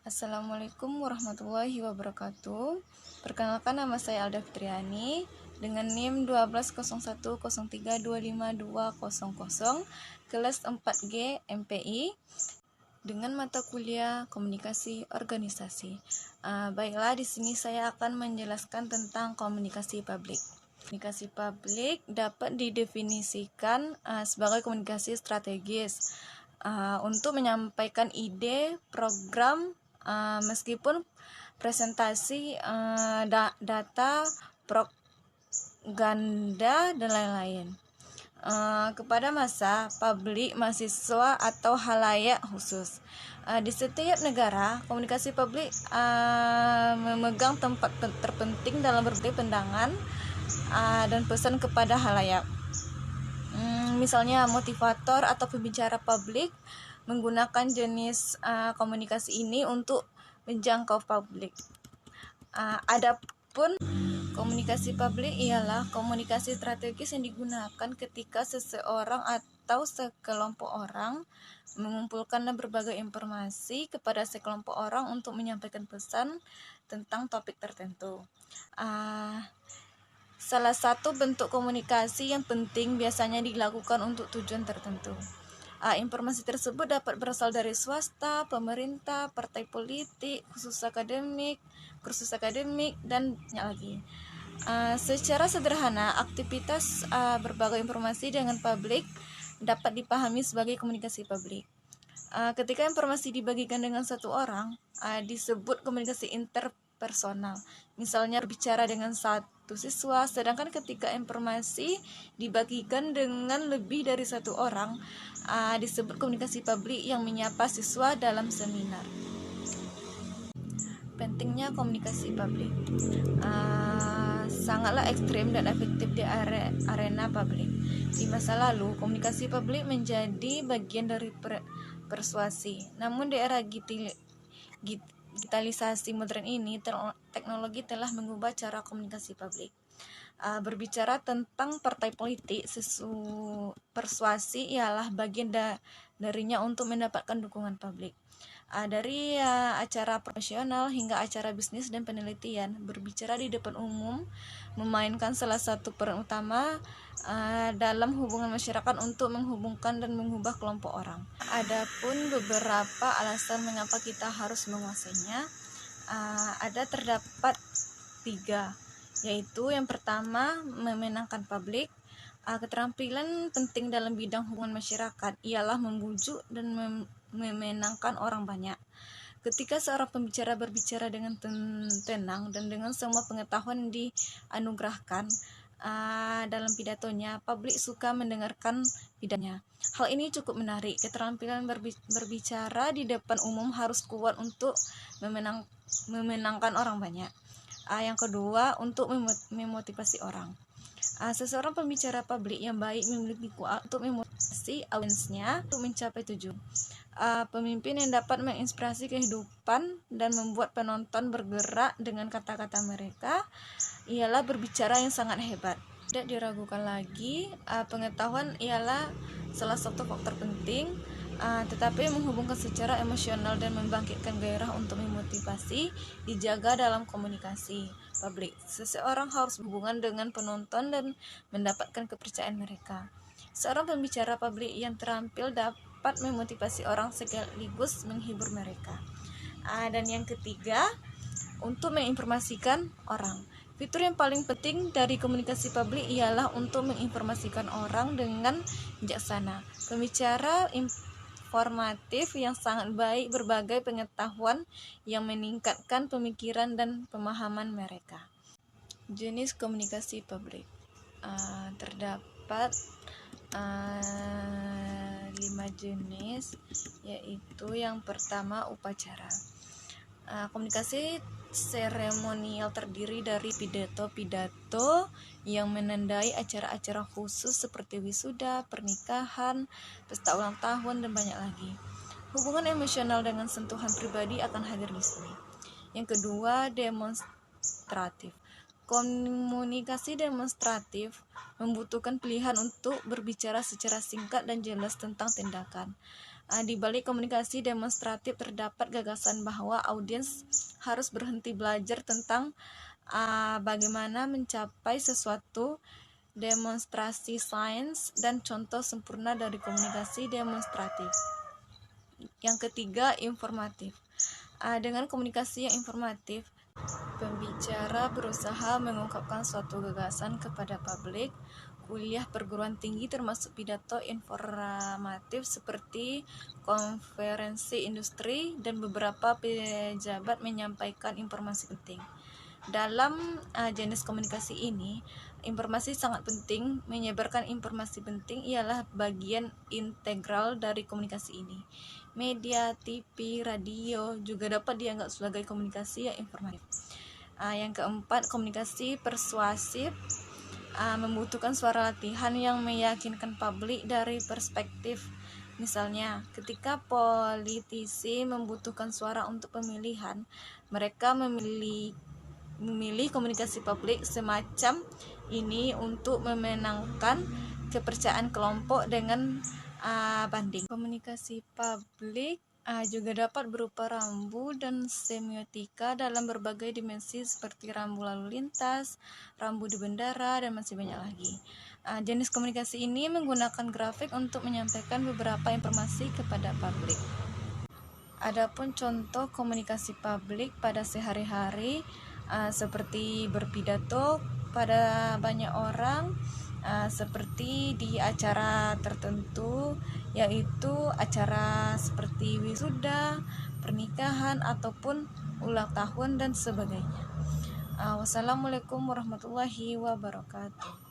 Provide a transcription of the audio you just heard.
Assalamualaikum warahmatullahi wabarakatuh. Perkenalkan, nama saya Alda Fitriani dengan NIM 120103252200 kelas 4G MPI dengan mata kuliah Komunikasi Organisasi. Baiklah, di sini saya akan menjelaskan tentang komunikasi publik. Komunikasi publik dapat didefinisikan sebagai komunikasi strategis untuk menyampaikan ide, program, meskipun presentasi, data, propaganda, dan lain-lain, kepada massa, publik, mahasiswa, atau halayak khusus. Di setiap negara, komunikasi publik memegang tempat terpenting dalam berbagai pandangan dan pesan kepada halayak. Misalnya motivator atau pembicara publik menggunakan jenis komunikasi ini untuk menjangkau publik. Adapun komunikasi publik ialah komunikasi strategis yang digunakan ketika seseorang atau sekelompok orang mengumpulkan berbagai informasi kepada sekelompok orang untuk menyampaikan pesan tentang topik tertentu. Salah satu bentuk komunikasi yang penting biasanya dilakukan untuk tujuan tertentu. Informasi tersebut dapat berasal dari swasta, pemerintah, partai politik, kursus akademik, dan banyak lagi. Secara sederhana, aktivitas berbagi informasi dengan publik dapat dipahami sebagai komunikasi publik. Ketika informasi dibagikan dengan satu orang, disebut komunikasi interpersonal. Misalnya berbicara dengan satu siswa, sedangkan ketika informasi dibagikan dengan lebih dari satu orang, disebut komunikasi publik yang menyapa siswa dalam seminar. Pentingnya komunikasi publik sangatlah ekstrim dan efektif di arena publik. Di masa lalu, komunikasi publik menjadi bagian dari persuasi. Namun di era digitalisasi modern ini, teknologi telah mengubah cara komunikasi publik. Berbicara tentang partai politik, persuasi ialah bagian darinya untuk mendapatkan dukungan publik. Dari acara profesional hingga acara bisnis dan penelitian, berbicara di depan umum memainkan salah satu peran utama dalam hubungan masyarakat untuk menghubungkan dan mengubah kelompok orang. Adapun beberapa alasan mengapa kita harus menguasainya, terdapat 3, yaitu yang pertama, memenangkan publik. Keterampilan penting dalam bidang hubungan masyarakat ialah membujuk dan memenangkan orang banyak. Ketika seorang pembicara berbicara dengan tenang dan dengan semua pengetahuan dianugerahkan dalam pidatonya, publik suka mendengarkan pidatonya. Hal ini cukup menarik. Keterampilan berbicara di depan umum harus kuat untuk memenangkan orang banyak. Yang kedua, untuk memotivasi orang. Seseorang pembicara publik yang baik memiliki kuat untuk memotivasi audiensnya untuk mencapai tujuan. Pemimpin yang dapat menginspirasi kehidupan dan membuat penonton bergerak dengan kata-kata mereka ialah berbicara yang sangat hebat. Tidak diragukan lagi, pengetahuan ialah salah satu faktor penting, tetapi menghubungkan secara emosional dan membangkitkan gairah untuk memotivasi dijaga dalam komunikasi publik. Seseorang harus berhubungan dengan penonton dan mendapatkan kepercayaan mereka. Seorang pembicara publik yang terampil dapat memotivasi orang sekaligus menghibur mereka. Dan yang ketiga, untuk menginformasikan orang. Fitur yang paling penting dari komunikasi publik ialah untuk menginformasikan orang dengan bijaksana. Pembicara informatif yang sangat baik berbagai pengetahuan yang meningkatkan pemikiran dan pemahaman mereka. Jenis komunikasi publik terdapat 5 jenis, yaitu yang pertama, upacara. Komunikasi seremonial terdiri dari pidato-pidato yang menandai acara-acara khusus seperti wisuda, pernikahan, pesta ulang tahun, dan banyak lagi. Hubungan emosional dengan sentuhan pribadi akan hadir di sini. Yang kedua, demonstratif. Komunikasi demonstratif membutuhkan pilihan untuk berbicara secara singkat dan jelas tentang tindakan. Di balik komunikasi demonstratif terdapat gagasan bahwa audiens harus berhenti belajar tentang bagaimana mencapai sesuatu, demonstrasi sains, dan contoh sempurna dari komunikasi demonstratif. Yang ketiga, informatif. Dengan komunikasi yang informatif, pembicara berusaha mengungkapkan suatu gagasan kepada publik. Kuliah perguruan tinggi termasuk pidato informatif seperti konferensi industri, dan beberapa pejabat menyampaikan informasi penting. Dalam jenis komunikasi ini, informasi sangat penting. Menyebarkan informasi penting ialah bagian integral dari komunikasi ini. Media, TV, radio juga dapat dianggap sebagai komunikasi yang informatif. Yang keempat, komunikasi persuasif. Membutuhkan suara latihan yang meyakinkan publik dari perspektif. Misalnya, ketika politisi membutuhkan suara untuk pemilihan, mereka memilih komunikasi publik semacam ini untuk memenangkan kepercayaan kelompok dengan banding. Komunikasi publik juga dapat berupa rambu dan semiotika dalam berbagai dimensi seperti rambu lalu lintas, rambu di bandara, dan masih banyak lagi. Jenis komunikasi ini menggunakan grafik untuk menyampaikan beberapa informasi kepada publik. Adapun contoh komunikasi publik pada sehari-hari seperti berpidato pada banyak orang, seperti di acara tertentu, yaitu acara seperti wisuda, pernikahan, ataupun ulang tahun dan sebagainya. Wassalamualaikum warahmatullahi wabarakatuh.